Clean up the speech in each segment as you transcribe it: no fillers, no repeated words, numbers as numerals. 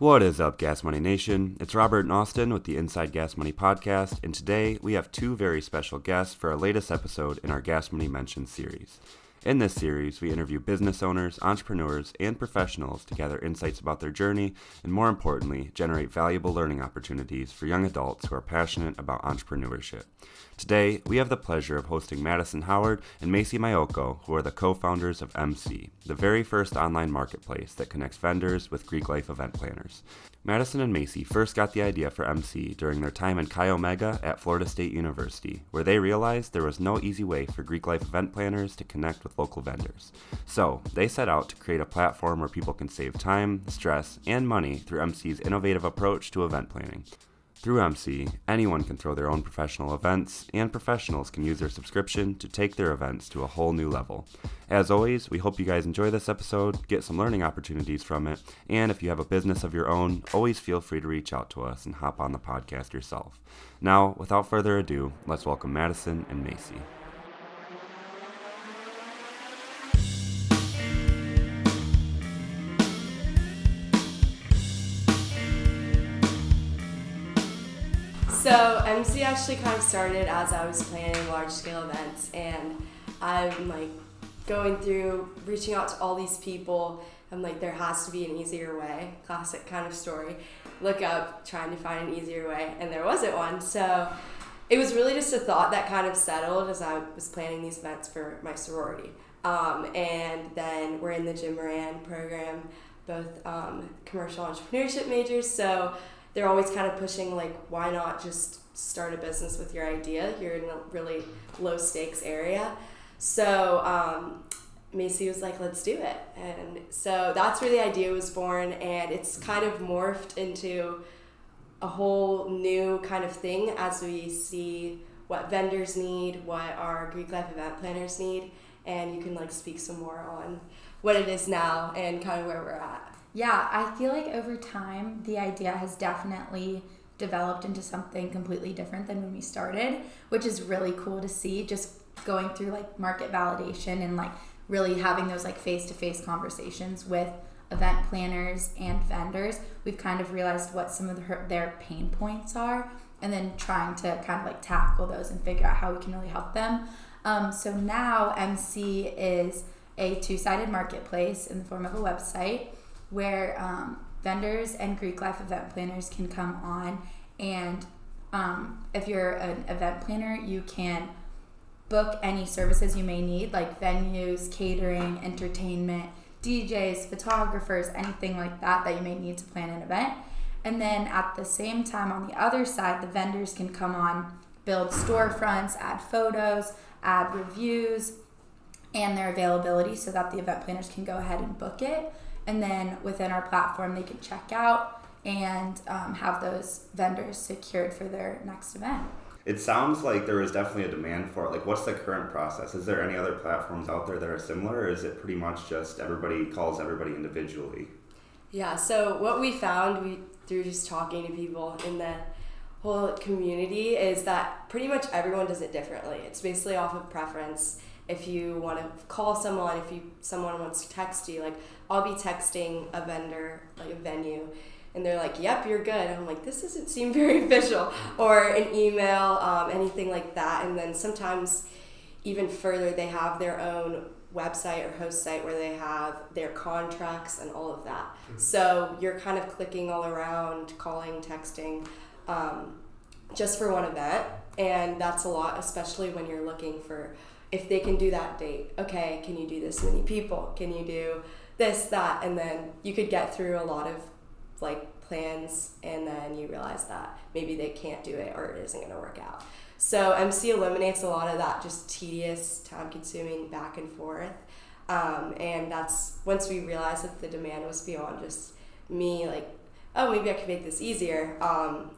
What is up, Gas Money Nation? It's Robert and Austin with the Inside Gas Money podcast, and today we have two very special guests for our latest episode in our Gas Money Mentions series. In this series, we interview business owners, entrepreneurs, and professionals to gather insights about their journey and, more importantly, generate valuable learning opportunities for young adults who are passionate about entrepreneurship. Today, we have the pleasure of hosting Madysen Howard and Macy Maiocco, who are the co-founders of Emmcee, the very first online marketplace that connects vendors with Greek life event planners. Madysen and Macy first got the idea for Emmcee during their time in Chi Omega at Florida State University, where they realized there was no easy way for Greek life event planners to connect with local vendors. So, they set out to create a platform where people can save time, stress, and money through Emmcee's innovative approach to event planning. Through Emmcee, anyone can throw their own professional events, and professionals can use their subscription to take their events to a whole new level. As always, we hope you guys enjoy this episode, get some learning opportunities from it, and if you have a business of your own, always feel free to reach out to us and hop on the podcast yourself. Now, without further ado, let's welcome Madysen and Macy. So Emmcee actually kind of started as I was planning large-scale events, and I'm going through reaching out to all these people. I'm like, there has to be an easier way. Classic kind of story. Look up, trying to find an easier way, and there wasn't one. So it was really just a thought that kind of settled as I was planning these events for my sorority. And then we're in the Jim Moran program, both commercial entrepreneurship majors. So they're always kind of pushing, why not just start a business with your idea? You're in a really low stakes area. So Macy was like, let's do it. And so that's where the idea was born, and it's kind of morphed into a whole new kind of thing as we see what vendors need, what our Greek life event planners need, and you can speak some more on what it is now and kind of where we're at. Yeah, I feel like over time, the idea has definitely developed into something completely different than when we started, which is really cool to see, just going through market validation and really having those face-to-face conversations with event planners and vendors. We've kind of realized what some of their pain points are, and then trying to kind of tackle those and figure out how we can really help them. So now Emmcee is a two-sided marketplace in the form of a website where vendors and Greek life event planners can come on, and if you're an event planner, you can book any services you may need, like venues, catering, entertainment, DJs, photographers, anything like that you may need to plan an event. And then at the same time, on the other side, the vendors can come on, build storefronts, add photos, add reviews, and their availability so that the event planners can go ahead and book it. And then within our platform, they can check out and have those vendors secured for their next event. It sounds like there is definitely a demand for it. What's the current process? Is there any other platforms out there that are similar, or is it pretty much just everybody calls everybody individually? Yeah, so what we found through just talking to people in the whole community is that pretty much everyone does it differently. It's basically off of preference. If you want to call someone, someone wants to text you, I'll be texting a vendor, a venue, and they're like, yep, you're good. And I'm like, this doesn't seem very official. Or an email, anything like that. And then sometimes even further, they have their own website or host site where they have their contracts and all of that. Mm-hmm. So you're kind of clicking all around, calling, texting, just for one event. And that's a lot, especially when you're looking for, if they can do that date, okay, can you do this many people? Can you do this, that? And then you could get through a lot of plans, and then you realize that maybe they can't do it or it isn't going to work out. So Emmcee eliminates a lot of that just tedious, time-consuming back and forth. And that's once we realized that the demand was beyond just me, oh, maybe I could make this easier,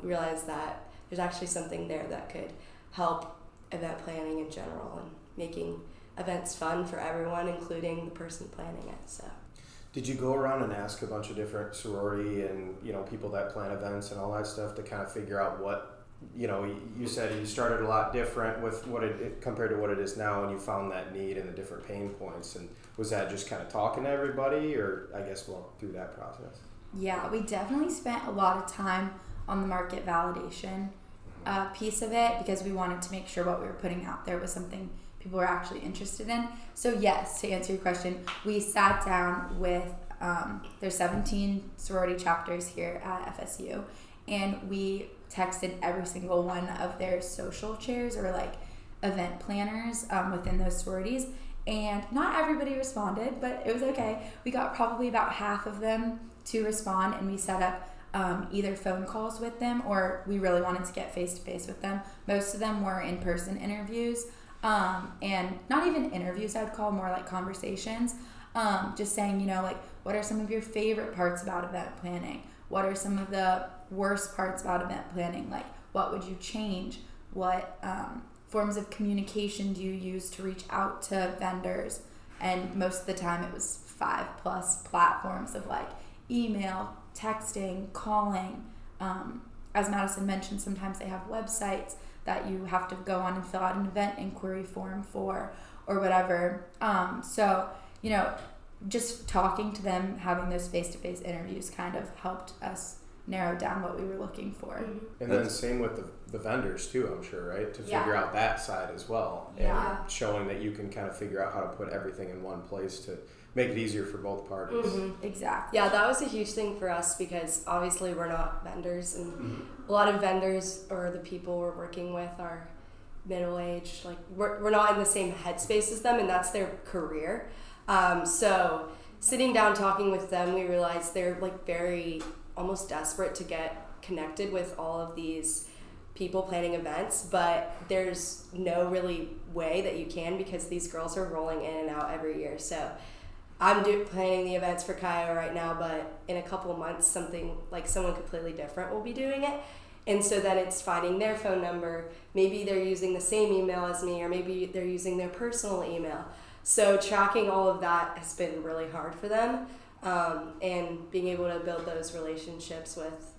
we realized that there's actually something there that could help event planning in general and making events fun for everyone, including the person planning it. So, did you go around and ask a bunch of different sorority and people that plan events and all that stuff to kind of figure out what, you said you started a lot different with what it compared to what it is now, and you found that need and the different pain points, and was that just kind of talking to everybody, or I guess walk through that process? Yeah, we definitely spent a lot of time on the market validation piece of it because we wanted to make sure what we were putting out there was something people were actually interested in. So yes, to answer your question, we sat down with, there's 17 sorority chapters here at FSU, and we texted every single one of their social chairs or like event planners within those sororities, and not everybody responded, but it was okay. We got probably about half of them to respond, and we set up either phone calls with them, or we really wanted to get face-to-face with them. Most of them were in-person interviews, and not even interviews I'd call, more like conversations, just saying, you know, like, what are some of your favorite parts about event planning? What are some of the worst parts about event planning? Like, what would you change? What forms of communication do you use to reach out to vendors? And most of the time it was 5+ platforms of like email, texting, calling. As Madysen mentioned, sometimes they have websites that you have to go on and fill out an event inquiry form for or whatever. So, you know, just talking to them, having those face-to-face interviews kind of helped us narrow down what we were looking for. And then same with the vendors too, I'm sure, right? To figure out that side as well. Yeah. And showing that you can kind of figure out how to put everything in one place to make it easier for both parties. Exactly. Yeah, that was a huge thing for us because obviously we're not vendors, and a lot of vendors or the people we're working with are middle-aged. Like we're not in the same headspace as them, and that's their career. So sitting down talking with them, we realized they're like very almost desperate to get connected with all of these people planning events, but there's no really way that you can because these girls are rolling in and out every year. So I'm planning the events for Kyo right now, but in a couple of months someone completely different will be doing it. And so then it's finding their phone number. Maybe they're using the same email as me, or maybe they're using their personal email. So tracking all of that has been really hard for them. And being able to build those relationships with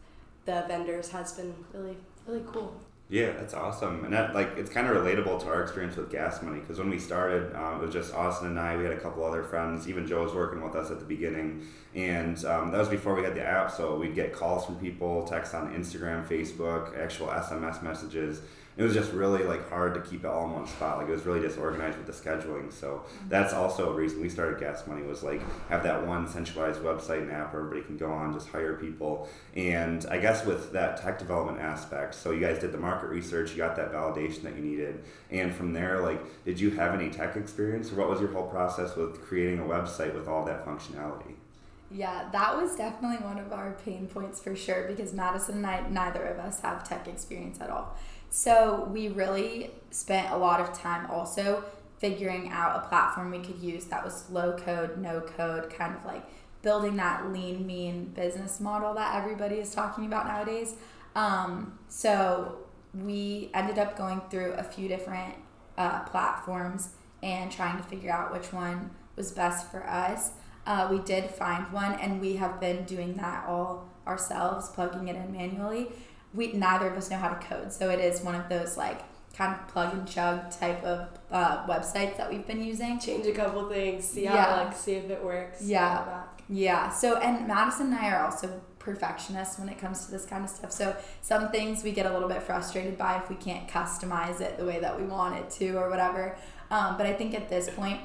the vendors has been really, really cool. Yeah, that's awesome. And that, like, it's kind of relatable to our experience with Gas Money, because when we started, it was just Austin and I. We had a couple other friends. Even Joe was working with us at the beginning. And that was before we had the app, so we'd get calls from people, texts on Instagram, Facebook, actual SMS messages. It was just really like hard to keep it all in one spot. Like, it was really disorganized with the scheduling. So that's also a reason we started Gas Money, was like have that one centralized website and app where everybody can go on, just hire people. And I guess with that tech development aspect, so you guys did the market research, you got that validation that you needed. And from there, like, did you have any tech experience, or what was your whole process with creating a website with all that functionality? Yeah, that was definitely one of our pain points for sure, because Madysen and I, neither of us have tech experience at all. So we really spent a lot of time also figuring out a platform we could use that was low code, no code, kind of like building that lean, mean business model that everybody is talking about nowadays. So we ended up going through a few different platforms and trying to figure out which one was best for us. We did find one, and we have been doing that all ourselves, plugging it in manually. Neither of us know how to code, so it is one of those like kind of plug and chug type of websites that we've been using. Change a couple things, see if it works. Yeah. So, and Madysen and I are also perfectionists when it comes to this kind of stuff. So some things we get a little bit frustrated by if we can't customize it the way that we want it to or whatever. But I think at this point,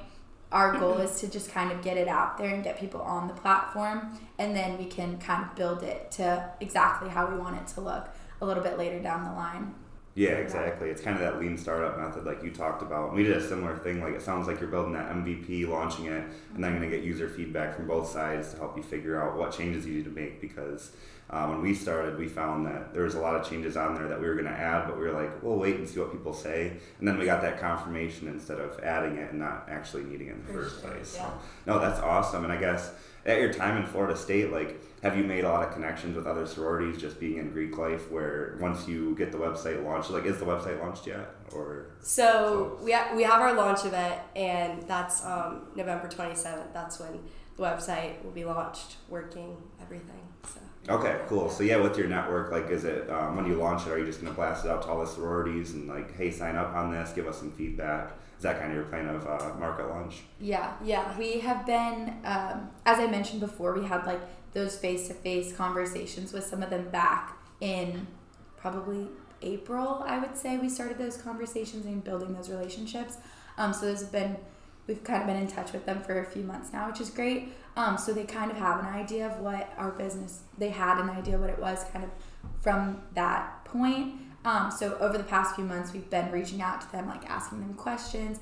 our goal is to just kind of get it out there and get people on the platform, and then we can kind of build it to exactly how we want it to look a little bit later down the line. Yeah, exactly. It's kind of that lean startup method like you talked about. We did a similar thing. Like, it sounds like you're building that MVP, launching it, and then going to get user feedback from both sides to help you figure out what changes you need to make, because when we started, we found that there was a lot of changes on there that we were going to add, but we were like, we'll wait and see what people say. And then we got that confirmation instead of adding it and not actually needing it in the first place. Yeah. So, no, that's awesome. And I guess at your time in Florida State, like, have you made a lot of connections with other sororities just being in Greek life, where once you get the website launched, like, is the website launched yet? Or so we have our launch event, and that's November 27th. That's when the website will be launched, working, everything. So. Okay, cool. So yeah, with your network, like, is it when you launch it, are you just gonna blast it out to all the sororities and like, hey, sign up on this, give us some feedback? Is that kind of your plan of market launch? Yeah. We have been, as I mentioned before, we had like those face-to-face conversations with some of them back in probably April, I would say we started those conversations and building those relationships. So we've kind of been in touch with them for a few months now, which is great. So they kind of have an idea of what our business, they had an idea what it was kind of from that point. So over the past few months, we've been reaching out to them, like asking them questions,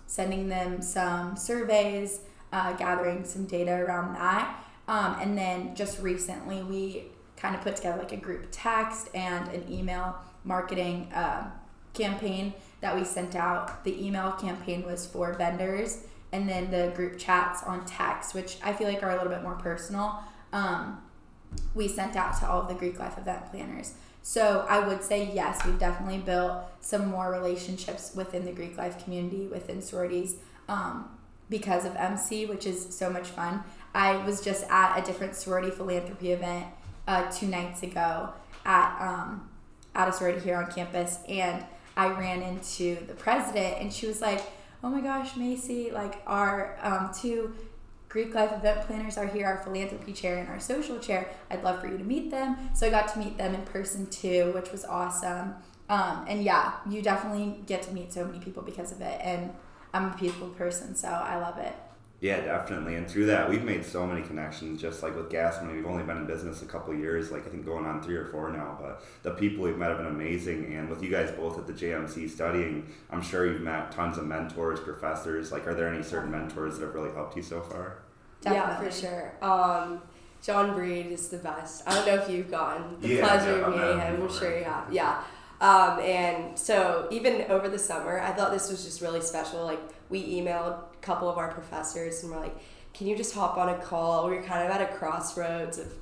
sending them some surveys, gathering some data around that. And then just recently we kind of put together like a group text and an email marketing campaign that we sent out. The email campaign was for vendors, and then the group chats on text, which I feel like are a little bit more personal, we sent out to all of the Greek life event planners. So I would say yes, we've definitely built some more relationships within the Greek life community, within sororities, because of Emmcee, which is so much fun. I was just at a different sorority philanthropy event 2 nights ago at a sorority here on campus, and I ran into the president, and she was like, "Oh my gosh, Macy, like our 2 Greek life event planners are here, our philanthropy chair and our social chair. I'd love for you to meet them." So I got to meet them in person too, which was awesome. And yeah, you definitely get to meet so many people because of it, and I'm a people person, so I love it. Yeah, definitely. And through that, we've made so many connections, just like with Gas Money. We've only been in business a couple of years, like I think going on 3 or 4 now, but the people we've met have been amazing. And with you guys both at the JMC studying, I'm sure you've met tons of mentors, professors. Like, are there any certain mentors that have really helped you so far? Definitely. Yeah, for sure. John Breed is the best. I don't know if you've gotten the pleasure of meeting him. I'm sure you have. Yeah. And so even over the summer, I thought this was just really special. Like, we emailed a couple of our professors and we're like, can you just hop on a call? We were kind of at a crossroads of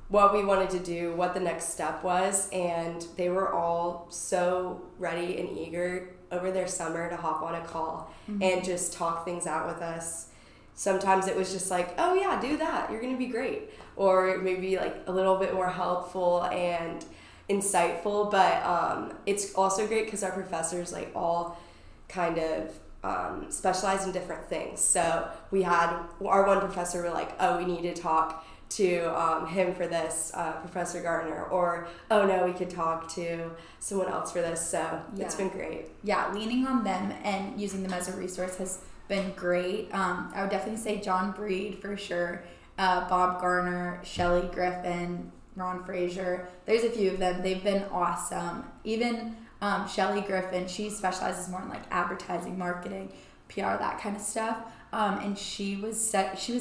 what we wanted to do, what the next step was, and they were all so ready and eager over their summer to hop on a call and just talk things out with us. Sometimes it was just like, oh yeah, do that, you're gonna be great. Or maybe like a little bit more helpful and insightful, but it's also great because our professors like all kind of specialize in different things. So we had our one professor were like, oh, we need to talk to him for this, Professor Gardner, or oh no, we could talk to someone else for this. So it's been great. Yeah, leaning on them and using them as a resource has been great. I would definitely say John Breed for sure, Bob Garner, Shelley Griffin, Ron Frazier. There's a few of them. They've been awesome. Even Shelley Griffin, she specializes more in like advertising, marketing, PR, that kind of stuff. And she was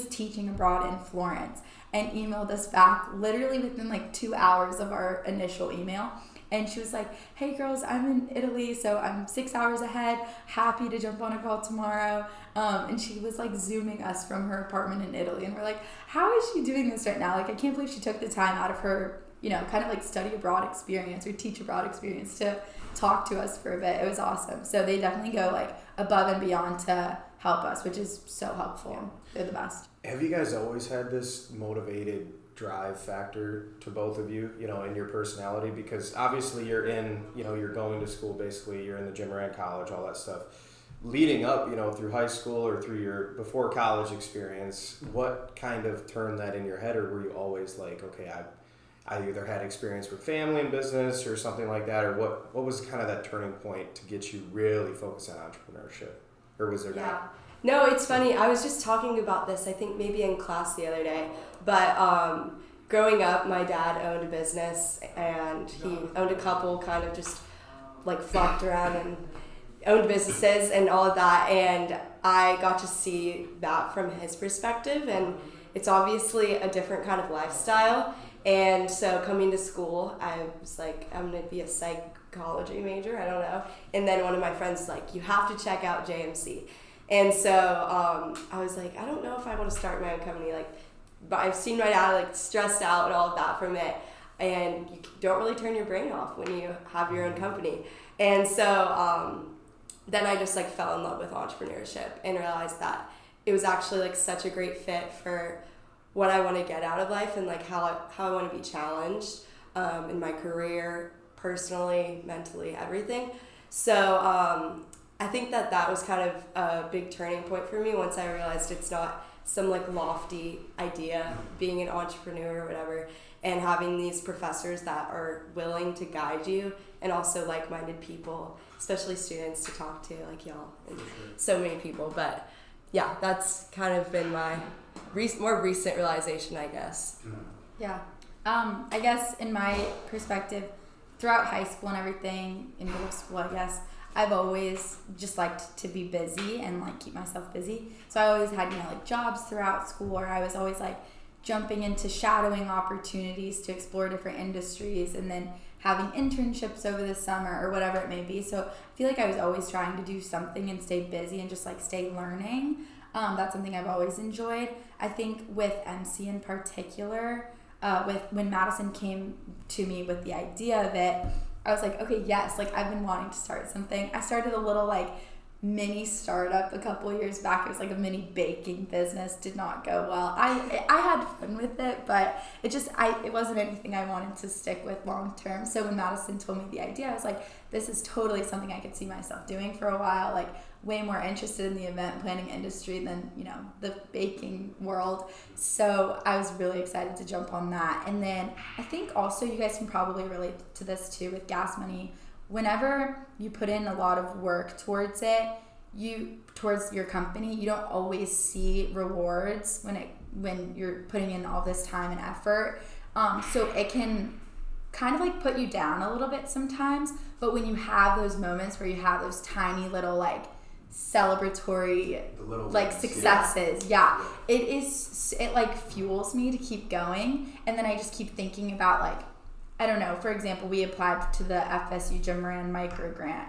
teaching abroad in Florence and emailed us back literally within like 2 hours of our initial email. And she was like, hey girls, I'm in Italy, so I'm 6 hours ahead, happy to jump on a call tomorrow. And she was like Zooming us from her apartment in Italy. And we're like, how is she doing this right now? Like, I can't believe she took the time out of her, kind of like study abroad experience or teach abroad experience to talk to us for a bit. It was awesome. So they definitely go like above and beyond to help us, which is so helpful. They're the best. Have you guys always had this motivated drive factor to both of you, in your personality? Because obviously you're in, you're going to school, basically you're in the gym or in college, all that stuff. Leading up, through high school or through your before college experience, what kind of turned that in your head? Or were you always like, okay, I either had experience with family and business or something like that, or what was kind of that turning point to get you really focused on entrepreneurship? Or was there not? No, it's funny. I was just talking about this, I think maybe in class the other day. But growing up, my dad owned a business, and he owned a couple, kind of just like flocked around and owned businesses and all of that. And I got to see that from his perspective. And it's obviously a different kind of lifestyle. And so coming to school, I was like, I'm going to be a psychology major. I don't know. And then one of my friends was like, you have to check out JMC. And so I was like, I don't know if I want to start my own company. But I've seen my dad like stressed out and all of that from it. And you don't really turn your brain off when you have your own company. And so then I just like fell in love with entrepreneurship and realized that it was actually like such a great fit for what I want to get out of life and like how I want to be challenged in my career, personally, mentally, everything. So I think that was kind of a big turning point for me once I realized it's not some like lofty idea, being an entrepreneur or whatever, and having these professors that are willing to guide you, and also like-minded people, especially students to talk to, like y'all and so many people. But yeah, that's kind of been my more recent realization, I guess. Yeah. I guess in my perspective, throughout high school and everything, in middle school, I guess, I've always just liked to be busy and like keep myself busy. So I always had, like jobs throughout school, or I was always like jumping into shadowing opportunities to explore different industries, and then having internships over the summer or whatever it may be. So I feel like I was always trying to do something and stay busy and just like stay learning. That's something I've always enjoyed. I think with Emmcee in particular, when Madysen came to me with the idea of it, I was like, okay, yes, like I've been wanting to start something. I started a little like mini startup a couple of years back. It was like a mini baking business. Did not go well. I had fun with it, but it wasn't anything I wanted to stick with long term. So when Madysen told me the idea, I was like, this is totally something I could see myself doing for a while. Like way more interested in the event planning industry than, the baking world. So I was really excited to jump on that. And then I think also you guys can probably relate to this too with gas money. Whenever you put in a lot of work towards your company, you don't always see rewards when you're putting in all this time and effort. So it can kind of like put you down a little bit sometimes. But when you have those moments where you have those tiny little like celebratory like successes, it like fuels me to keep going. And then I just keep thinking about like, I don't know, for example, we applied to the FSU Jim Moran micro grant,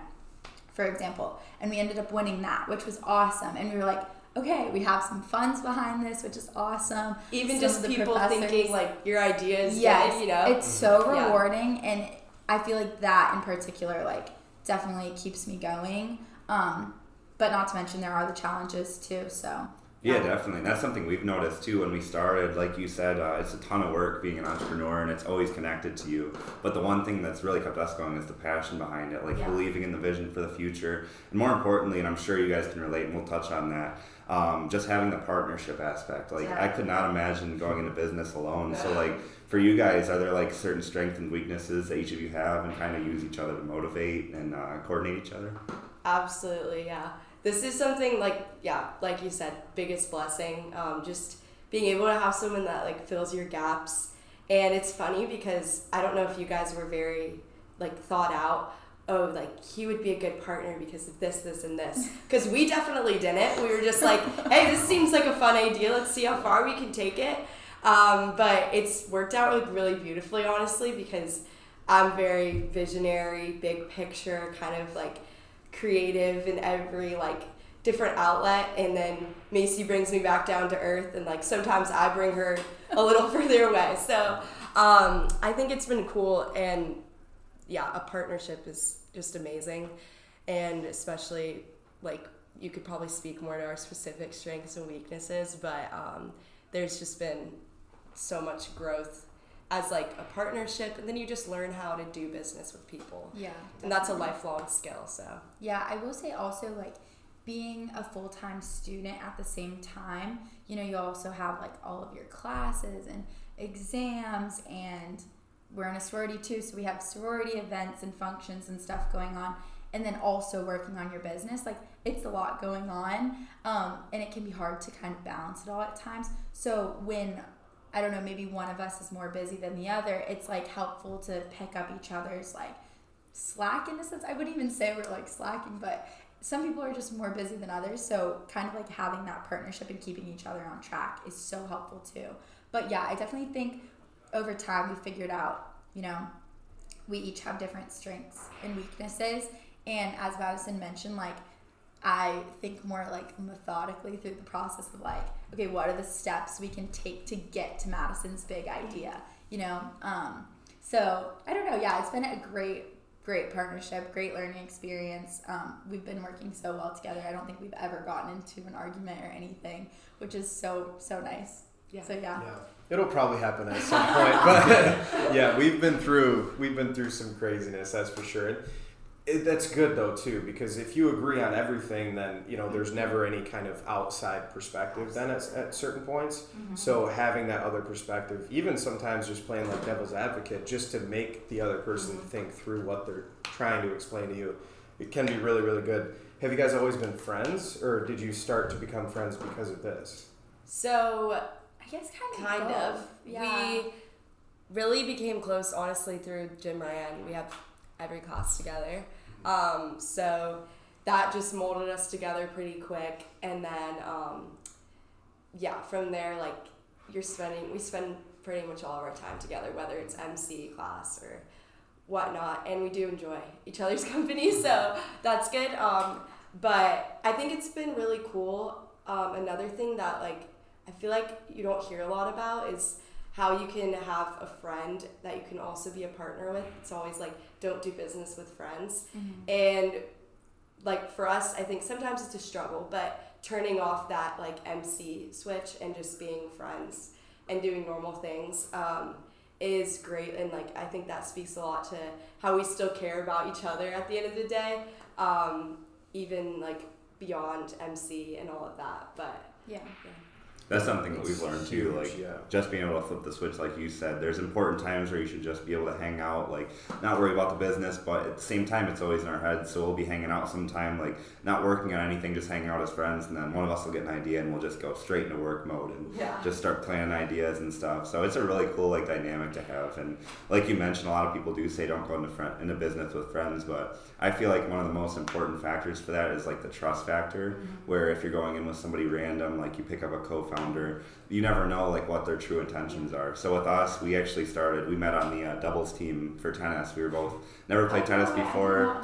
for example, and we ended up winning that, which was awesome. And we were like, okay, we have some funds behind this, which is awesome. Even just people thinking like your idea is good, it's so rewarding. And I feel like that in particular, like definitely keeps me going. But not to mention there are the challenges too, so. Yeah, definitely. And that's something we've noticed too when we started. Like you said, it's a ton of work being an entrepreneur, and it's always connected to you. But the one thing that's really kept us going is the passion behind it, like believing in the vision for the future. And more importantly, and I'm sure you guys can relate, and we'll touch on that, just having the partnership aspect. Like I could not imagine going into business alone. So like for you guys, are there like certain strengths and weaknesses that each of you have and kind of use each other to motivate and coordinate each other? Absolutely, yeah. This is something like you said, biggest blessing. Just being able to have someone that like fills your gaps. And it's funny because I don't know if you guys were very like thought out. Oh, like he would be a good partner because of this, this, and this. Because we definitely didn't. We were just like, hey, this seems like a fun idea. Let's see how far we can take it. But it's worked out like really beautifully, honestly, because I'm very visionary, big picture, kind of like creative in every like different outlet, and then Macy brings me back down to earth, and like sometimes I bring her a little further away. So I think it's been cool, and a partnership is just amazing. And especially like you could probably speak more to our specific strengths and weaknesses, but there's just been so much growth as like a partnership, and then you just learn how to do business with people. Yeah. And that's a lifelong skill, so. Yeah, I will say also like being a full-time student at the same time, you also have like all of your classes and exams, and we're in a sorority too, so we have sorority events and functions and stuff going on, and then also working on your business. Like it's a lot going on, and it can be hard to kind of balance it all at times. So when I don't know, maybe one of us is more busy than the other, it's like helpful to pick up each other's like slack in a sense. I wouldn't even say we're like slacking, but some people are just more busy than others. So kind of like having that partnership and keeping each other on track is so helpful too. But yeah, I definitely think over time we figured out, we each have different strengths and weaknesses. And as Madysen mentioned, like I think more like methodically through the process of like, okay, what are the steps we can take to get to Madysen's big idea, So I don't know. Yeah, it's been a great partnership, great learning experience. We've been working so well together. I don't think we've ever gotten into an argument or anything, which is so nice. Yeah. So yeah. It'll probably happen at some point, but yeah, we've been through some craziness, that's for sure. That's good though too, because if you agree on everything, then there's never any kind of outside perspective then at certain points. So having that other perspective, even sometimes just playing like devil's advocate, just to make the other person think through what they're trying to explain to you, it can be really, really good. Have you guys always been friends, or did you start to become friends because of this? So I guess kind of. Yeah. We really became close, honestly, through Jim Ryan. We have every class together. So that just molded us together pretty quick. And then, from there, like, we spend pretty much all of our time together, whether it's MC class or whatnot. And we do enjoy each other's company, so that's good. But I think it's been really cool. Another thing that, like, I feel like you don't hear a lot about is how you can have a friend that you can also be a partner with. It's always like, don't do business with friends. And like for us, I think sometimes it's a struggle, but turning off that like MC switch and just being friends and doing normal things is great. And like, I think that speaks a lot to how we still care about each other at the end of the day, even like beyond MC and all of that. But yeah. That's something that we've learned too, like just being able to flip the switch, like you said. There's important times where you should just be able to hang out, like not worry about the business, but at the same time, it's always in our heads. So we'll be hanging out sometime, like not working on anything, just hanging out as friends, and then one of us will get an idea, and we'll just go straight into work mode and just start planning ideas and stuff. So it's a really cool like dynamic to have. And like you mentioned, a lot of people do say don't go into business with friends, but I feel like one of the most important factors for that is like the trust factor, where if you're going in with somebody random, like you pick up a co-founder, you never know like what their true intentions are. So with us, we met on the doubles team for tennis. We were both never played tennis before.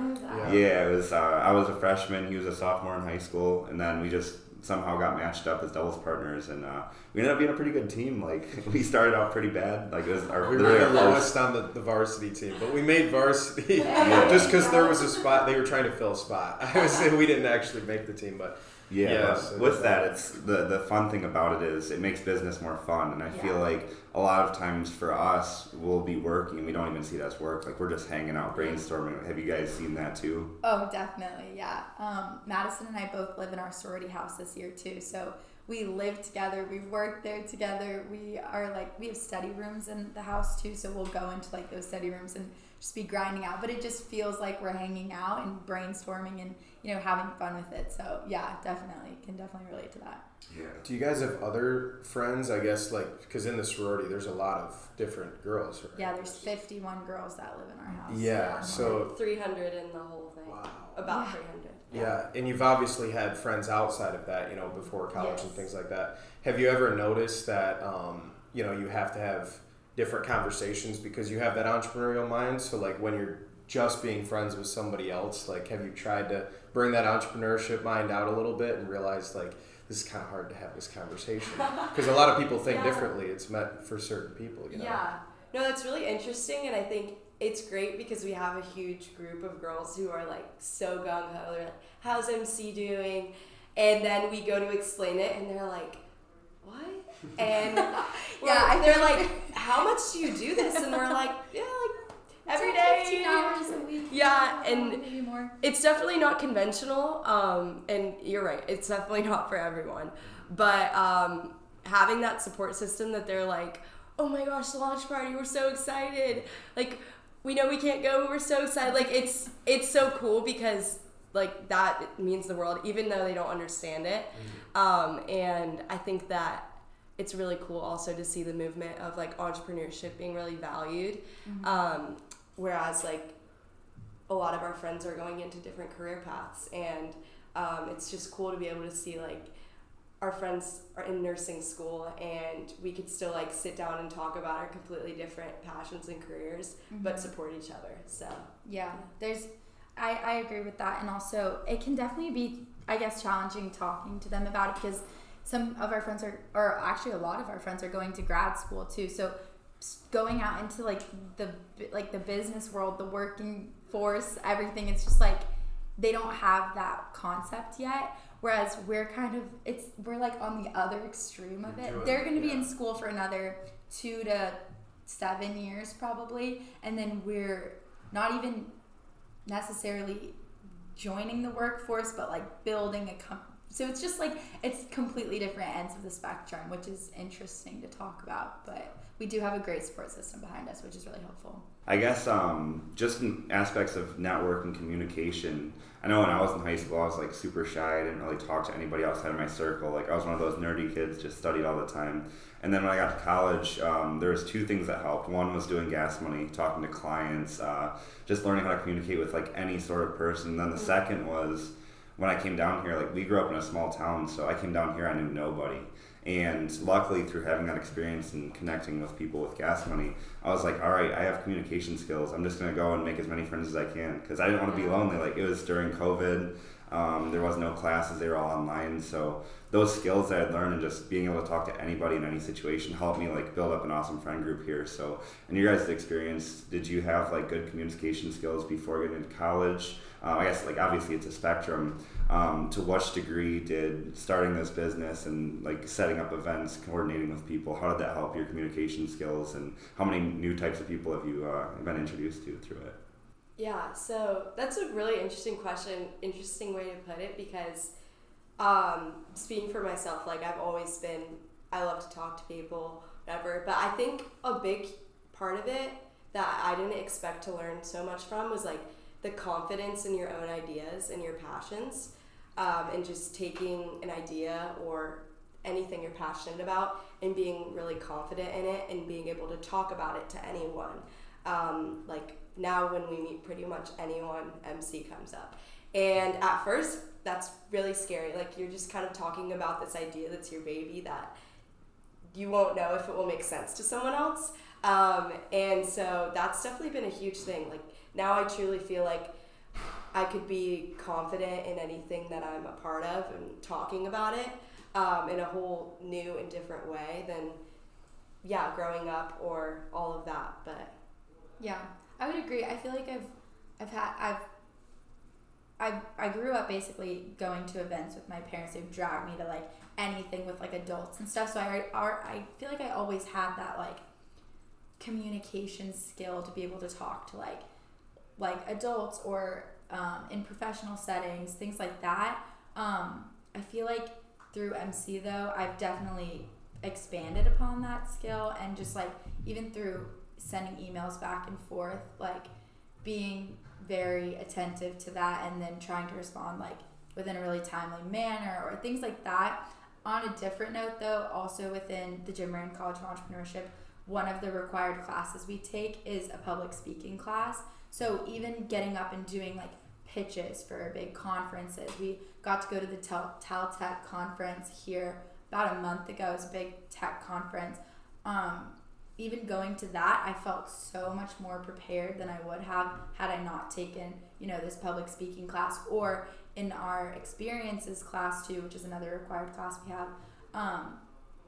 It was I was a freshman, he was a sophomore in high school, and then we just somehow got matched up as doubles partners, and we ended up being a pretty good team. Like we started out pretty bad. Like it was we were the lowest on the varsity team, but we made varsity just because there was a spot. They were trying to fill a spot. I would say we didn't actually make the team, but but with that, it's the fun thing about it is it makes business more fun, and I feel like a lot of times for us, we'll be working and we don't even see it as work. Like we're just hanging out, brainstorming. Have you guys seen that too? Oh, definitely, yeah. Madysen and I both live in our sorority house this year too, so we live together, we work there together. We have study rooms in the house too, so we'll go into like those study rooms and just be grinding out, but it just feels like we're hanging out and brainstorming and having fun with it. So yeah, can definitely relate to that. Yeah. Do you guys have other friends? I guess like because in the sorority there's a lot of different girls. Right? Yeah, there's 51 girls that live in our house. Yeah, so 300 in the whole thing. Wow. About 300. Yeah, and you've obviously had friends outside of that, before college and things like that. Have you ever noticed that you have to have different conversations because you have that entrepreneurial mind? So like when you're just being friends with somebody else, like have you tried to bring that entrepreneurship mind out a little bit and realize like this is kind of hard to have this conversation because a lot of people think differently. It's meant for certain people, Yeah. No, that's really interesting, and I think it's great because we have a huge group of girls who are like so gung-ho. They're like, how's MC doing? And then we go to explain it and they're like, what? And they're like, how much do you do this? And we're like, every day. 15 hours a week. Yeah, and maybe more. It's definitely not conventional. And you're right, it's definitely not for everyone. But having that support system that they're like, oh my gosh, the launch party, we're so excited. Like, we know we can't go, but we're so excited. Like, it's so cool because like that means the world, even though they don't understand it. And I think that it's really cool also to see the movement of like entrepreneurship being really valued. Whereas like a lot of our friends are going into different career paths, and it's just cool to be able to see like our friends are in nursing school and we could still like sit down and talk about our completely different passions and careers, but support each other. So I agree with that, and also it can definitely be, I guess, challenging talking to them about it because some of our friends or actually a lot of our friends are going to grad school too. So going out into like the business world, the working force, everything, it's just like they don't have that concept yet. Whereas we're we're like on the other extreme of it. They're going to be in school for another 2 to 7 years probably, and then we're not even necessarily joining the workforce, but like building a company. So it's just like, it's completely different ends of the spectrum, which is interesting to talk about. But we do have a great support system behind us, which is really helpful. I guess just in aspects of network and communication, I know when I was in high school, I was like super shy. I didn't really talk to anybody outside of my circle. Like I was one of those nerdy kids, just studied all the time. And then when I got to college, there was two things that helped. One was doing Gas Money, talking to clients, just learning how to communicate with like any sort of person. And then the second was when I came down here, like we grew up in a small town, so I came down here, I knew nobody. And luckily, through having that experience and connecting with people with Gas Money, I was like, all right, I have communication skills. I'm just going to go and make as many friends as I can because I didn't want to be lonely. Like, it was during COVID. There was no classes. They were all online. So those skills that I'd learned and just being able to talk to anybody in any situation helped me, like, build up an awesome friend group here. So in your guys' experience, did you have, like, good communication skills before getting into college? I guess, like, obviously it's a spectrum. To what degree did starting this business and like setting up events, coordinating with people, how did that help your communication skills, and how many new types of people have you been introduced to through it? Yeah, so that's a really interesting question, interesting way to put it, because speaking for myself, like I love to talk to people, whatever, but I think a big part of it that I didn't expect to learn so much from was like the confidence in your own ideas and your passions. And just taking an idea or anything you're passionate about and being really confident in it and being able to talk about it to anyone. Like now when we meet pretty much anyone, Emmcee comes up. And at first, that's really scary. Like you're just kind of talking about this idea that's your baby that you won't know if it will make sense to someone else. And so that's definitely been a huge thing. Like now I truly feel like I could be confident in anything that I'm a part of and talking about it in a whole new and different way than, growing up or all of that. But yeah, I would agree. I feel like I grew up basically going to events with my parents. They've dragged me to like anything with like adults and stuff. So I feel like I always had that like communication skill to be able to talk to like adults or in professional settings, things like that. I feel like through Emmcee though, I've definitely expanded upon that skill, and just like even through sending emails back and forth, like being very attentive to that and then trying to respond like within a really timely manner or things like that. On a different note though, also within the Jim Moran College of Entrepreneurship, one of the required classes we take is a public speaking class. So even getting up and doing like pitches for big conferences. We got to go to the TalTech conference here about a month ago. It was a big tech conference. Even going to that, I felt so much more prepared than I would have had I not taken, this public speaking class, or in our experiences class too, which is another required class we have.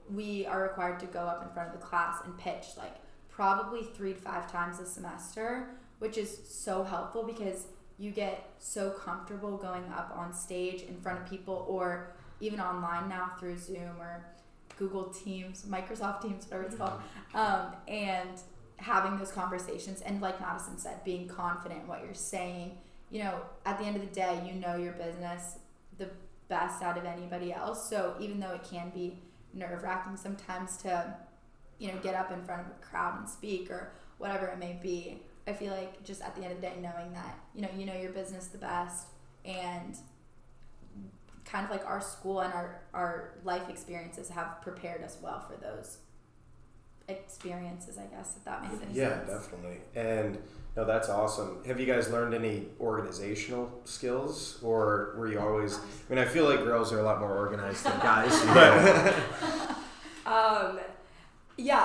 We are required to go up in front of the class and pitch like probably 3 to 5 times a semester, which is so helpful because you get so comfortable going up on stage in front of people, or even online now through Zoom or Google Teams, Microsoft Teams, whatever it's called, and having those conversations. And like Madysen said, being confident in what you're saying. At the end of the day, your business the best out of anybody else. So even though it can be nerve-wracking sometimes to, get up in front of a crowd and speak or whatever it may be, I feel like just at the end of the day, knowing that, you know your business the best, and kind of like our school and our life experiences have prepared us well for those experiences, I guess, if that makes any sense. Yeah, definitely. And no, that's awesome. Have you guys learned any organizational skills, or were you always, I feel like girls are a lot more organized than guys.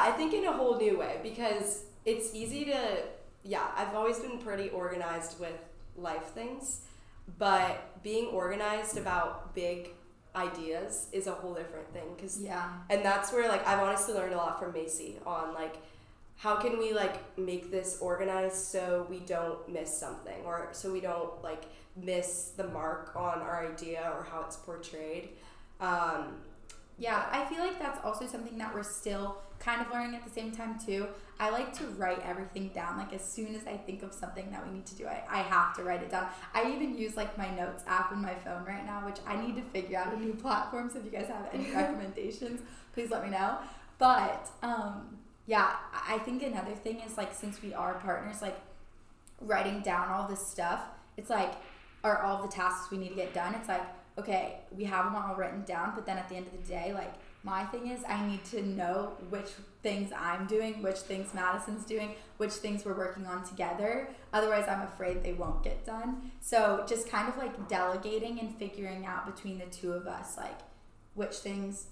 I think in a whole new way, because it's easy to, I've always been pretty organized with life things, but being organized about big ideas is a whole different thing. And that's where like I've honestly learned a lot from Macy on like how can we like make this organized so we don't miss something, or so we don't like miss the mark on our idea or how it's portrayed. I feel like that's also something that we're still kind of learning at the same time too. I like to write everything down. Like as soon as I think of something that we need to do, I have to write it down. I even use like my notes app in my phone right now, which I need to figure out a new platform. So if you guys have any recommendations, please let me know. But yeah, I think another thing is like, since we are partners, like writing down all this stuff, it's like, or all the tasks we need to get done. It's like, okay, we have them all written down, but then at the end of the day, like my thing is I need to know which things I'm doing, which things Madyson's doing, which things we're working on together. Otherwise, I'm afraid they won't get done. So just kind of like delegating and figuring out between the two of us, like which things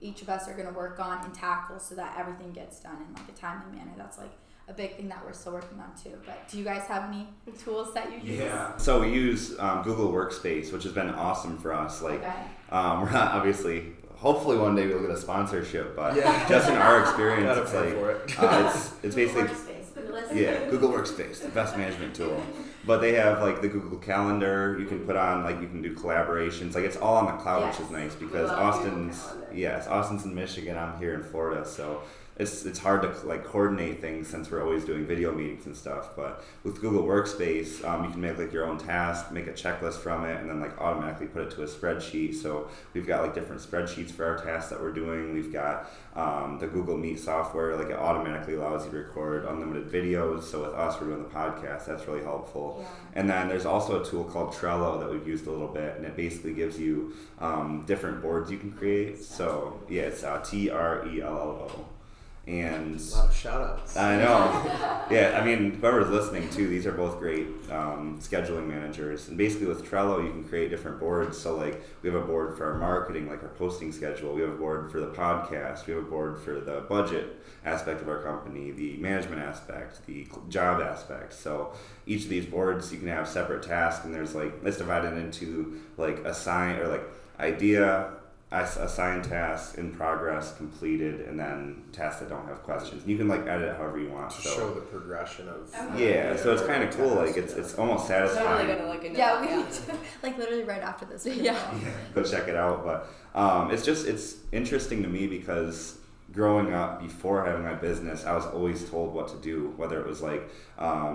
each of us are going to work on and tackle so that everything gets done in like a timely manner. That's like a big thing that we're still working on too. But do you guys have any tools that you use? Yeah. So we use Google Workspace, which has been awesome for us. Like, Okay. We're not obviously. Hopefully one day we'll get a sponsorship, but just in our experience, it's like it's basically Google Workspace, the best management tool. But they have like the Google Calendar. You can put on like you can do collaborations. Like it's all on the cloud, which is nice because Austin's in Michigan. I'm here in Florida, so it's hard to like coordinate things since we're always doing video meetings and stuff. But with Google Workspace, you can make like your own task, make a checklist from it, and then like automatically put it to a spreadsheet. So we've got like different spreadsheets for our tasks that we're doing. We've got the Google Meet software, like it automatically allows you to record unlimited videos. So with us, we're doing the podcast. That's really helpful. Yeah. And then there's also a tool called Trello that we've used a little bit, and it basically gives you different boards you can create. So yeah, it's Trello. And a lot of shout outs. I know. Yeah, I mean, whoever's listening too, these are both great scheduling managers. And basically with Trello, you can create different boards. So like we have a board for our marketing, like our posting schedule. We have a board for the podcast. We have a board for the budget aspect of our company, the management aspect, the job aspect. So each of these boards, you can have separate tasks, and there's like, it's divided into like assign or like idea, assign tasks, in progress, completed, and then tasks that don't have questions. You can like edit it however you want. To show the progression of so it's kind of cool. Like it's almost satisfying. Totally we need to, like literally right after this video. Go check it out. But it's interesting to me because growing up, before having my business, I was always told what to do, whether it was like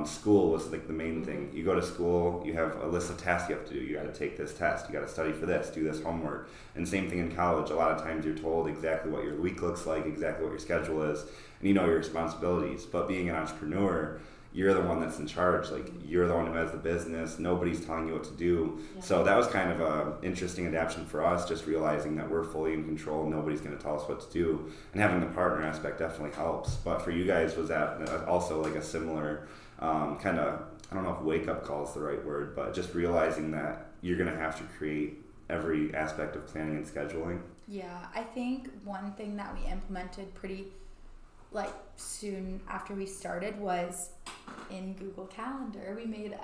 school was like the main thing. You go to school, you have a list of tasks you have to do. You got to take this test, you got to study for this, do this homework. And same thing in college. A lot of times you're told exactly what your week looks like, exactly what your schedule is, and you know your responsibilities. But being an entrepreneur, you're the one that's in charge. Like you're the one who has the business. Nobody's telling you what to do. Yeah. So that was kind of a interesting adaptation for us, just realizing that we're fully in control. Nobody's going to tell us what to do. And having the partner aspect definitely helps. But for you guys, was that also like a similar kind of, I don't know if wake up call is the right word, but just realizing that you're going to have to create every aspect of planning and scheduling? Yeah, I think one thing that we implemented pretty like soon after we started was in Google Calendar. We made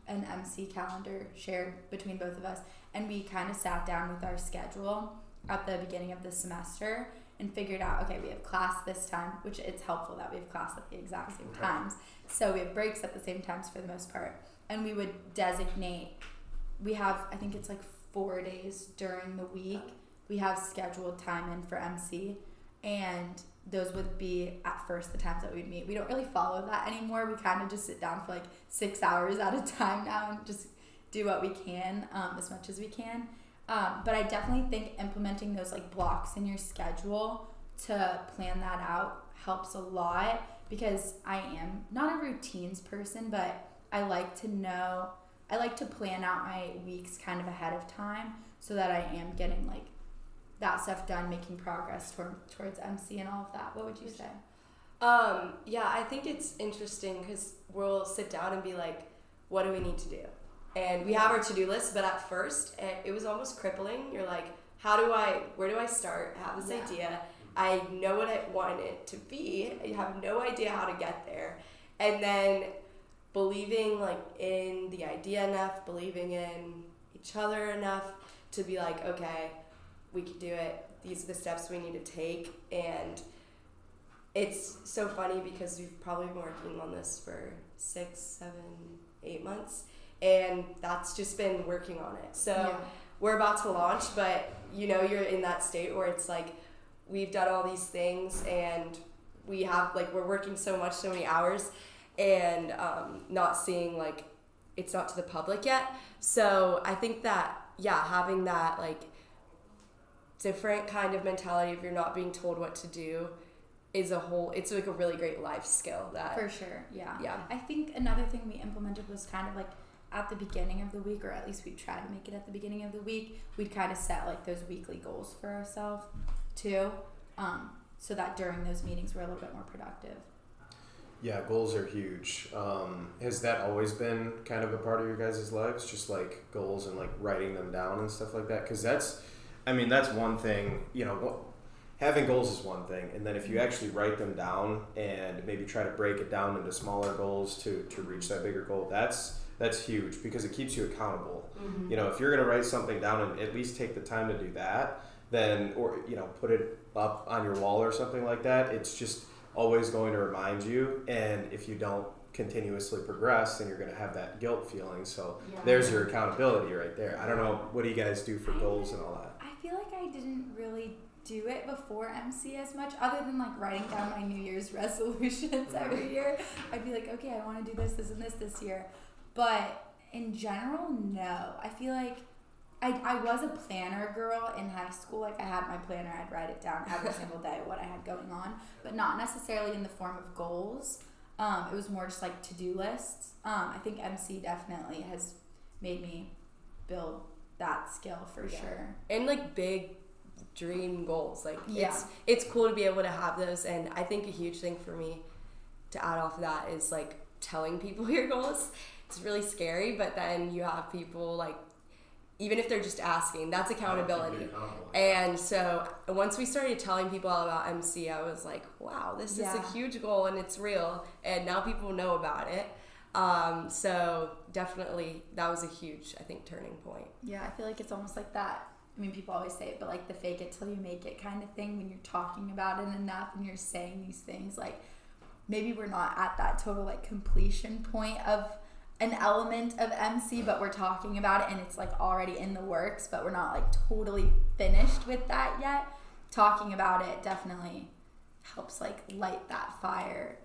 an Emmcee calendar shared between both of us, and we kind of sat down with our schedule at the beginning of the semester and figured out, okay, we have class this time, which it's helpful that we have class at the exact same times. So we have breaks at the same times for the most part. And we would designate, we have, I think it's like 4 days during the week, we have scheduled time in for Emmcee, and those would be at first the times that we'd meet. We don't really follow that anymore. We kind of just sit down for like 6 hours at a time now and just do what we can, as much as we can. But I definitely think implementing those like blocks in your schedule to plan that out helps a lot, because I am not a routines person, but I like to plan out my weeks kind of ahead of time so that I am getting like that stuff done, making progress towards Emmcee and all of that. What would you say? Yeah, I think it's interesting because we'll sit down and be like, what do we need to do? And we have our to-do list, but at first it was almost crippling. You're like, where do I start? I have this idea. I know what I want it to be. I have no idea how to get there. And then believing like in the idea enough, believing in each other enough to be like, okay, we can do it. These are the steps we need to take. And it's so funny because we've probably been working on this for 6, 7, 8 months. And that's just been working on it. So we're about to launch, but you're in that state where it's like, we've done all these things and we have, like, we're working so many hours and not seeing, like, it's not to the public yet. So I think that, having that, like, different kind of mentality if you're not being told what to do it's like a really great life skill that. For sure, yeah. I think another thing we implemented was kind of like at the beginning of the week, or at least we tried to make it at the beginning of the week, we'd kind of set like those weekly goals for ourselves too, so that during those meetings we're a little bit more productive. Yeah, goals are huge. Has that always been kind of a part of your guys' lives, just like goals and like writing them down and stuff like that? Because that's one thing, having goals is one thing, and then if you actually write them down and maybe try to break it down into smaller goals to reach that bigger goal, that's huge because it keeps you accountable. Mm-hmm. If you're going to write something down and at least take the time to do that, then, or, put it up on your wall or something like that, it's just always going to remind you, and if you don't continuously progress, then you're going to have that guilt feeling. So there's your accountability right there. I don't know, what do you guys do for goals and all that? I feel like I didn't really do it before Emmcee as much, other than like writing down my New Year's resolutions every year. I'd be like, okay, I want to do this and this year. But in general, no. I feel like I was a planner girl in high school. Like, I had my planner, I'd write it down every single day what I had going on, but not necessarily in the form of goals. It was more just like to-do lists. I think Emmcee definitely has made me build that skill for sure. And like big dream goals. Like, it's cool to be able to have those. And I think a huge thing for me to add off of that is like telling people your goals. It's really scary, but then you have people like, even if they're just asking, that's accountability. And so once we started telling people all about Emmcee, I was like, wow, this is a huge goal and it's real. And now people know about it. So definitely that was a huge, I think, turning point. Yeah, I feel like it's almost like that. I mean, people always say it, but like the fake it till you make it kind of thing, when you're talking about it enough and you're saying these things, like maybe we're not at that total like completion point of an element of Emmcee, but we're talking about it and it's like already in the works, but we're not like totally finished with that yet. Talking about it definitely helps like light that fire.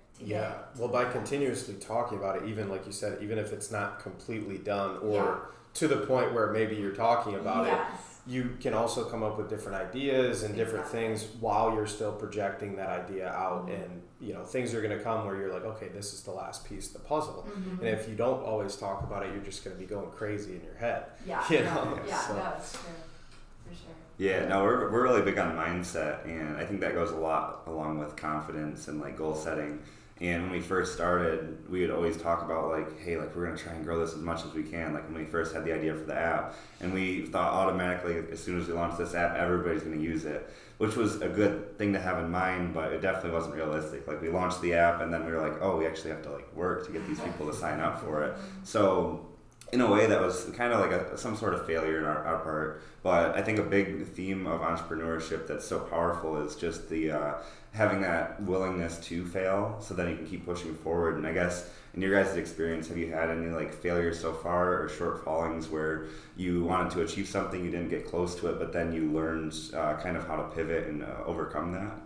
Well, by continuously talking about it, even like you said, even if it's not completely done or to the point where maybe you're talking about it, you can also come up with different ideas and different things while you're still projecting that idea out. And things are going to come where you're like, okay, this is the last piece of the puzzle. Mm-hmm. And if you don't always talk about it, you're just going to be going crazy in your head. That's true. For sure. Yeah, no, we're really big on mindset, and I think that goes a lot along with confidence and like goal setting. And when we first started, we would always talk about like, hey, like we're going to try and grow this as much as we can. Like when we first had the idea for the app, and we thought automatically as soon as we launched this app, everybody's going to use it, which was a good thing to have in mind, but it definitely wasn't realistic. Like we launched the app and then we were like, oh, we actually have to like work to get these people to sign up for it. So in a way that was kind of like some sort of failure in our part. But I think a big theme of entrepreneurship that's so powerful is just the having that willingness to fail so then you can keep pushing forward. And I guess in your guys' experience, have you had any like failures so far or shortfallings where you wanted to achieve something, you didn't get close to it, but then you learned kind of how to pivot and overcome that?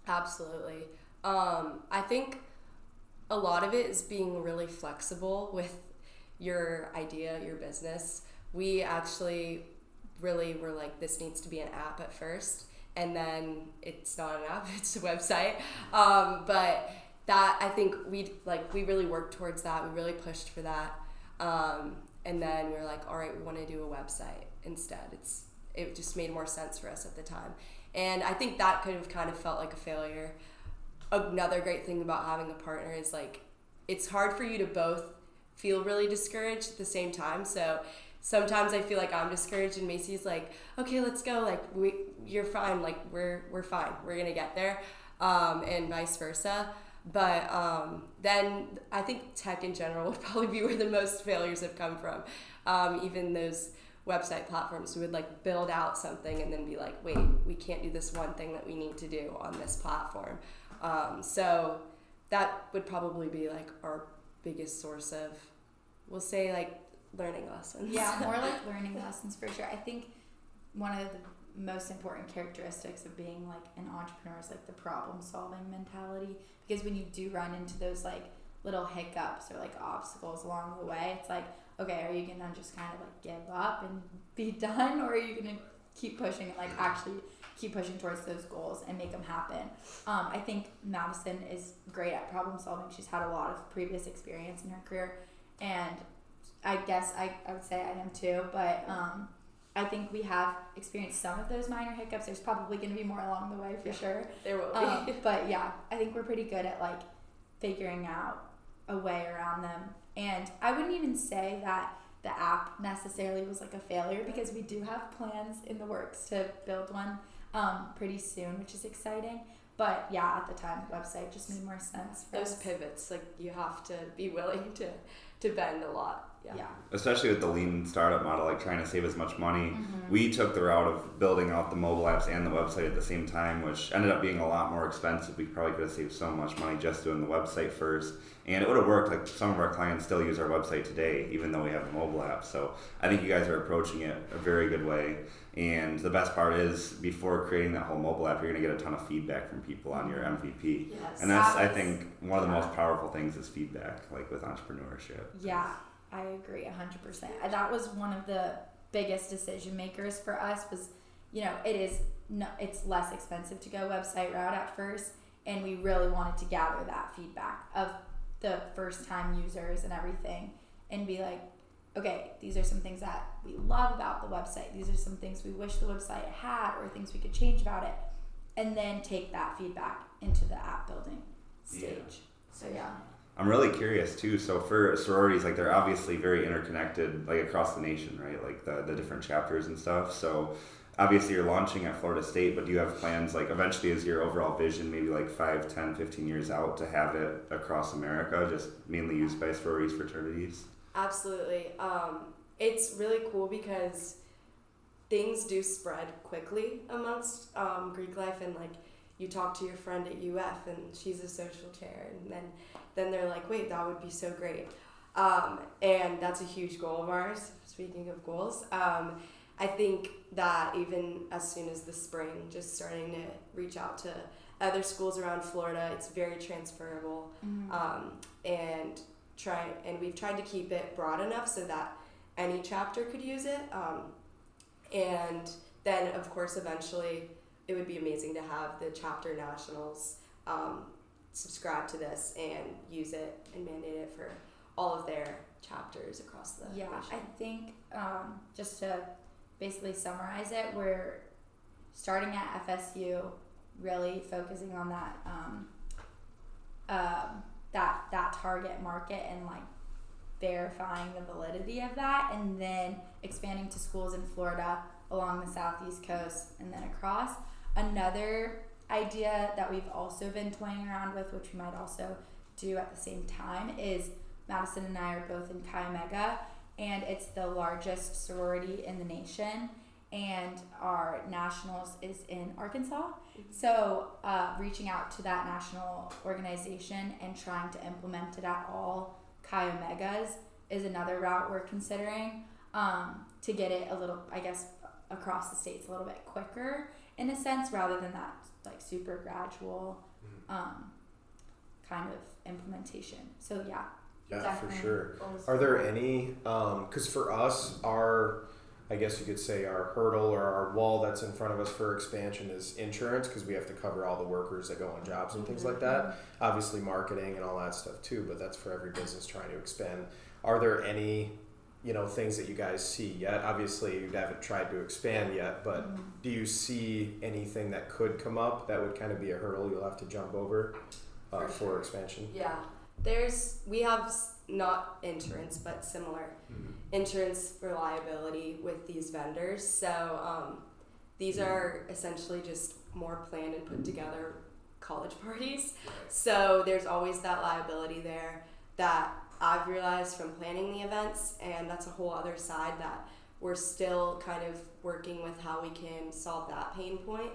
Absolutely. I think a lot of it is being really flexible with your idea, your business. We actually really were like, this needs to be an app at first, and then it's not an app, it's a website. But that, I think we really worked towards that. We really pushed for that. And then we were like, all right, we want to do a website instead. It just made more sense for us at the time. And I think that could have kind of felt like a failure. Another great thing about having a partner is like, it's hard for you to both feel really discouraged at the same time. So sometimes I feel like I'm discouraged and Macy's like, okay, let's go. Like you're fine. Like we're fine. We're going to get there. And vice versa. But then I think tech in general would probably be where the most failures have come from. Even those website platforms, we would like build out something and then be like, wait, we can't do this one thing that we need to do on this platform. So that would probably be like our biggest source of, we'll say like learning lessons. Yeah, more like learning lessons for sure. I think one of the most important characteristics of being like an entrepreneur is like the problem solving mentality, because when you do run into those like little hiccups or like obstacles along the way, it's like, okay, are you gonna just kind of like give up and be done, or are you gonna keep pushing and like actually keep pushing towards those goals and make them happen? I think Madysen is great at problem solving. She's had a lot of previous experience in her career, and I guess I would say I am too, but I think we have experienced some of those minor hiccups. There's probably going to be more along the way for sure. There will be. But yeah, I think we're pretty good at like figuring out a way around them. And I wouldn't even say that the app necessarily was like a failure, because we do have plans in the works to build one pretty soon, which is exciting. But yeah, at the time, the website just made more sense for those us. pivots, like you have to be willing to bend a lot. Yeah. Especially with the lean startup model, like trying to save as much money. Mm-hmm. We took the route of building out the mobile apps and the website at the same time, which ended up being a lot more expensive. We probably could have saved so much money just doing the website first. And it would have worked. Like some of our clients still use our website today, even though we have the mobile app. So I think you guys are approaching it a very good way. And the best part is, before creating that whole mobile app, you're going to get a ton of feedback from people on your MVP. Yes. And that's, I think, one of the most powerful things is feedback, like with entrepreneurship. Yeah, I agree 100%. That was one of the biggest decision makers for us was, it's less expensive to go website route at first, and we really wanted to gather that feedback of the first time users and everything, and be like, okay, these are some things that we love about the website. These are some things we wish the website had, or things we could change about it, and then take that feedback into the app building stage. Yeah. So yeah. I'm really curious too. So for sororities, like they're obviously very interconnected, like across the nation, right? Like the different chapters and stuff. So obviously you're launching at Florida State, but do you have plans, like eventually is your overall vision maybe like 5, 10, 15 years out to have it across America, just mainly used by sororities, fraternities? Absolutely. It's really cool because things do spread quickly amongst Greek life, and like you talk to your friend at UF and she's a social chair, and then they're like, wait, that would be so great. And that's a huge goal of ours. Speaking of goals, I think that even as soon as the spring, just starting to reach out to other schools around Florida, it's very transferable. Mm-hmm. And we've tried to keep it broad enough so that any chapter could use it. And then, of course, eventually it would be amazing to have the chapter nationals subscribe to this and use it and mandate it for all of their chapters across the nation. I think just to basically summarize it, we're starting at FSU, really focusing on that target market and like verifying the validity of that, and then expanding to schools in Florida, along the southeast coast, and then across. Another idea that we've also been toying around with, which we might also do at the same time, is Madysen and I are both in Chi Omega, and it's the largest sorority in the nation, and our nationals is in Arkansas. Mm-hmm. So reaching out to that national organization and trying to implement it at all Chi Omegas is another route we're considering, to get it a little, I guess, across the states a little bit quicker in a sense, rather than that like super gradual kind of implementation. So yeah. Yeah, definitely. for sure. Are there any, because for us, I guess you could say our hurdle or our wall that's in front of us for expansion is insurance, because we have to cover all the workers that go on jobs and things like that. Obviously marketing and all that stuff too, but that's for every business trying to expand. Are there any, things that you guys see yet? Obviously you haven't tried to expand yet, but do you see anything that could come up that would kind of be a hurdle you'll have to jump over for expansion? Yeah. We have not insurance, but similar insurance for liability with these vendors. So these are essentially just more planned and put together college parties. So there's always that liability there that I've realized from planning the events, and that's a whole other side that we're still kind of working with how we can solve that pain point.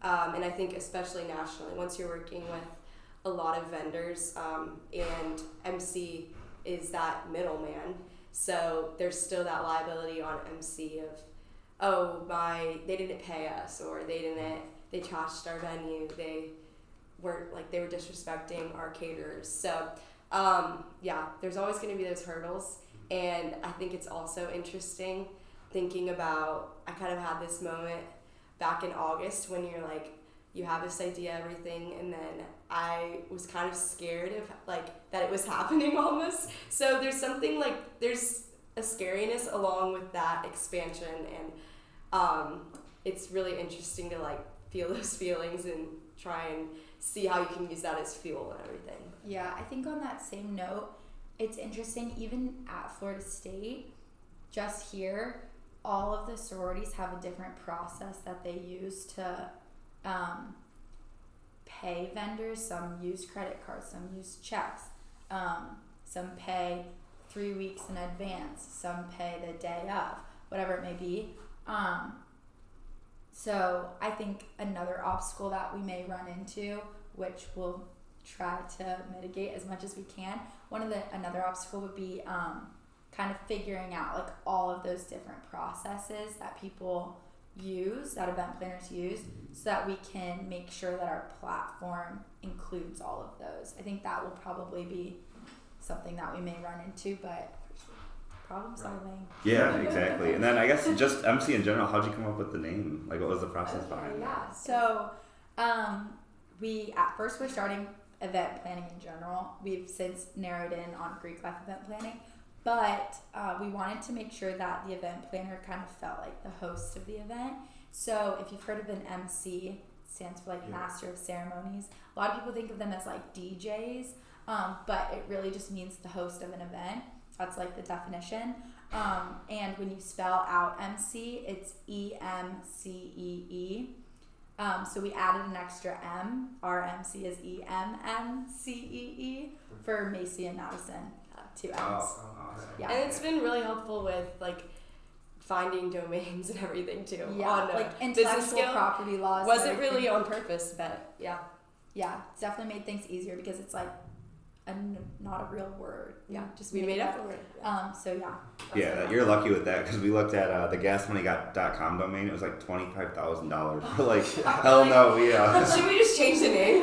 And I think especially nationally, once you're working with a lot of vendors, and Emmcee is that middleman, so there's still that liability on Emmcee they didn't pay us, or they trashed our venue, they were disrespecting our caterers. So there's always going to be those hurdles. And I think it's also interesting thinking about, I kind of had this moment back in August when you're like, you have this idea, everything, and then I was kind of scared of that it was happening almost. So there's a scariness along with that expansion, and it's really interesting to feel those feelings and try and see how you can use that as fuel and everything. Yeah, I think on that same note, it's interesting, even at Florida State, just here, all of the sororities have a different process that they use to pay vendors. Some use credit cards, some use checks, some pay 3 weeks in advance, some pay the day of, whatever it may be. So I think another obstacle that we may run into, which we'll try to mitigate as much as we can, another obstacle would be kind of figuring out all of those different processes that people use, that event planners use, so that we can make sure that our platform includes all of those. I think that will probably be something that we may run into, but problem solving. Yeah, exactly. And then I guess just Emmcee in general, how'd you come up with the name? What was the process behind it? Yeah, so we at first were starting event planning in general. We've since narrowed in on Greek life event planning, but we wanted to make sure that the event planner kind of felt like the host of the event. So if you've heard of an MC, stands for Master of Ceremonies. A lot of people think of them as DJs, but it really just means the host of an event. That's the definition. And when you spell out Emmcee, it's Emmcee. So we added an extra M. Our MC is Emmcee for Macy and Madysen, 2 M's. Yeah. And it's been really helpful with finding domains and everything too. Yeah, intellectual property laws. Wasn't really on purpose, but yeah. Yeah, it's definitely made things easier because it's not a real word. Yeah, just we made up a word. So yeah. Yeah, you're lucky with that because we looked at the gasmoney.com domain. It was $25,000. We're hell no, Should we just change the name?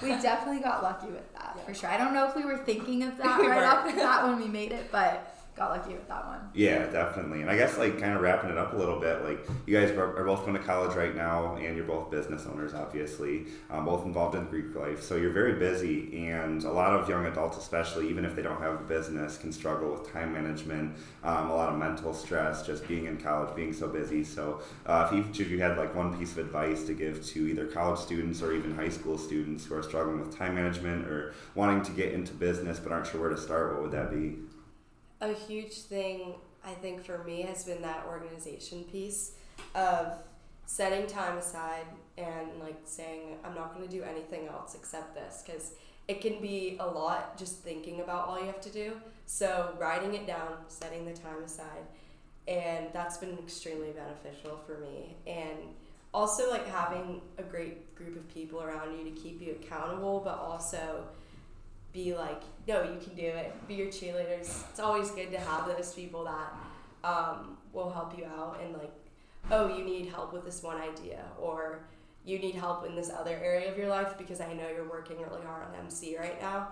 We definitely got lucky with that for sure. I don't know if we were thinking of that right off the bat when we made it, but got lucky with that one. Yeah, definitely. And I guess kind of wrapping it up a little bit, you guys are both going to college right now, and you're both business owners, obviously, both involved in Greek life. So you're very busy, and a lot of young adults, especially, even if they don't have a business, can struggle with time management, a lot of mental stress, just being in college, being so busy. So if each of you had one piece of advice to give to either college students or even high school students who are struggling with time management or wanting to get into business but aren't sure where to start, what would that be? A huge thing, I think, for me has been that organization piece of setting time aside and saying, I'm not going to do anything else except this, because it can be a lot just thinking about all you have to do. So writing it down, setting the time aside, and that's been extremely beneficial for me. And also having a great group of people around you to keep you accountable, but also be no, you can do it. Be your cheerleaders. It's always good to have those people that will help you out and you need help with this one idea, or you need help in this other area of your life because I know you're working really hard on MC right now.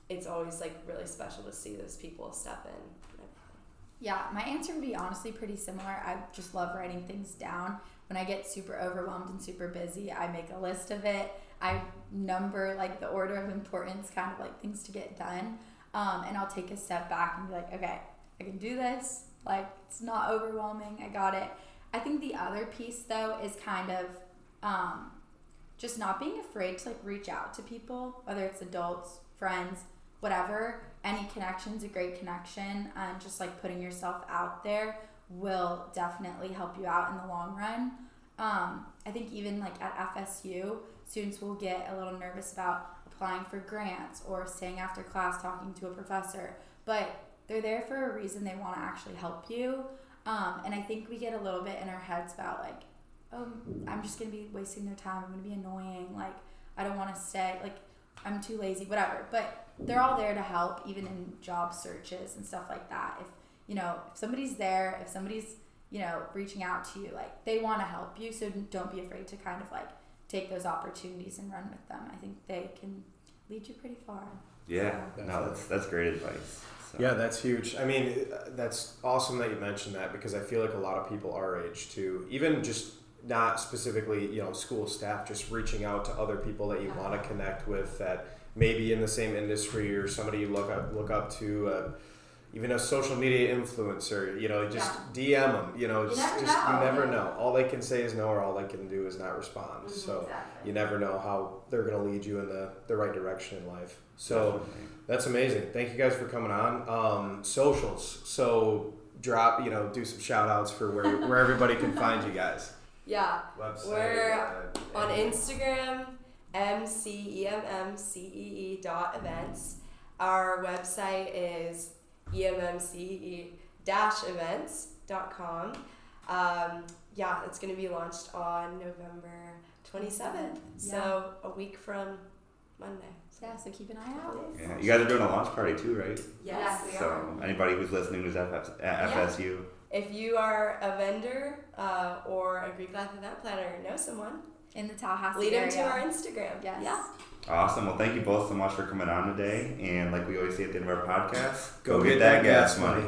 It's always really special to see those people step in. Yeah, my answer would be honestly pretty similar. I just love writing things down. When I get super overwhelmed and super busy, I make a list of it. I number the order of importance, kind of things to get done. And I'll take a step back and be okay, I can do this. It's not overwhelming. I got it. I think the other piece though is kind of just not being afraid to reach out to people, whether it's adults, friends, whatever. Any connection's a great connection, and just putting yourself out there will definitely help you out in the long run. I think even at FSU, students will get a little nervous about applying for grants or staying after class talking to a professor, but they're there for a reason. They want to actually help you. And I think we get a little bit in our heads about oh, I'm just going to be wasting their time. I'm going to be annoying. I don't want to stay. I'm too lazy, whatever. But they're all there to help, even in job searches and stuff like that. If somebody's there, if somebody's, reaching out to you. Like, they want to help you, so don't be afraid to kind of like take those opportunities and run with them. I think they can lead you pretty far. Yeah, no, that's great advice. So. Yeah, that's huge. I mean, that's awesome that you mentioned that, because I feel like a lot of people our age too, even just not specifically, school staff, just reaching out to other people that you want to connect with that maybe in the same industry, or somebody you look up to, even a social media influencer, just DM them, you never know. All they can say is no, or all they can do is not respond. So you never know how they're going to lead you in the right direction in life. So that's amazing. Thank you guys for coming on. Socials. So drop, do some shout outs for where everybody can find you guys. Yeah. Website. We're on Instagram, Emmcee.events. Our website is emmcee-events.com. It's going to be launched on November 27th. So a week from Monday. Yeah, so keep an eye out. Yeah, you guys are doing a launch party too, right? Yes, we so are. Anybody who's listening who's at FSU. If you are a vendor or a Greek life event planner, know someone in the Tallahassee lead area. them to our Instagram. Yes. Yeah. Awesome. Well, thank you both so much for coming on today. And like we always say at the end of our podcast, go get that gas money.